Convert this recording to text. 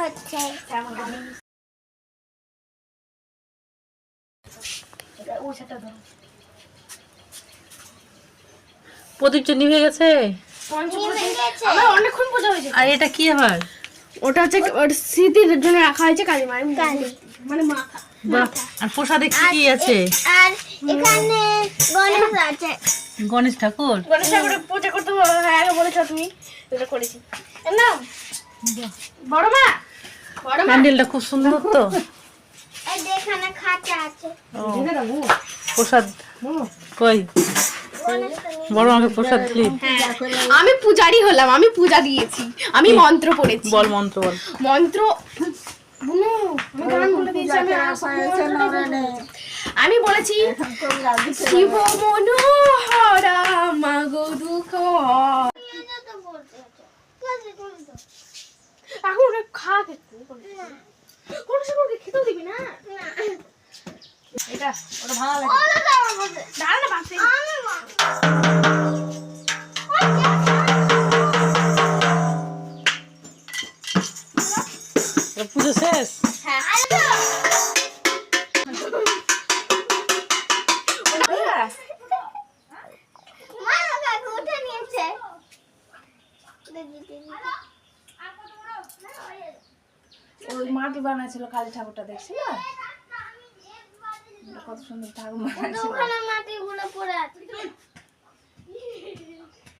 হচ্ছে প্রদীপ নিভে গেছে। আমার অনেকক্ষণ পূজা হয়েছে। আর এটা কি আবার? ওটা হচ্ছে স্মৃতির জন্য রাখা হয়েছে কালী মায়ের কালী মানে মাথা। বাহ, আর প্রসাদে কি কি আছে? আর এখানে গণেশ আছে। গণেশ ঠাকুর। গণেশ ঠাকুরের পূজা করতে হ্যাঁ বলেছো তুমি, এটা করেছি না বড় মা। প্যান্ডেলটা খুব সুন্দর তো। এই যে এখানে খাঁচা আছে। ও, প্রসাদ কই? বড় আমাকে প্রসাদ দিলি? আমি পূজারি হলাম, আমি পূজা দিয়েছি, আমি মন্ত্র পড়েছি। বল মন্ত্র বল। মন্ত্র আমি বলেছি শিব মনোহরা মাগো দুঃখ। এখন ওটা খা খেতে খেতেও দিবি না এটা, ওটা ভাঙা লাগে দাঁড়া না বাসে। পুজো শেষ? হ্যাঁ ওই মাটি বানাইছিল কালী ঠাকুরটা, দেখছিল কত সুন্দর ঠাকুর বানাইছিল। মাটিগুলো পড়ে আছে।